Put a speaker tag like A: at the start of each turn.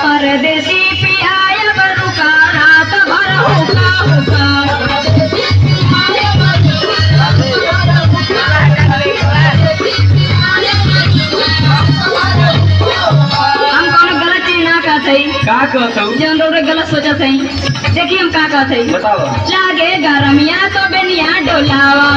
A: परदेसी पियाय बरुका रात भर हुका हुका हम कौन गलत चीज ना कहते
B: का कहत हूँ
A: जन लोग गलत सोचत है देखिए हम का कहते
B: बताओ
A: लागे गरमिया तो बेनिया डोलावा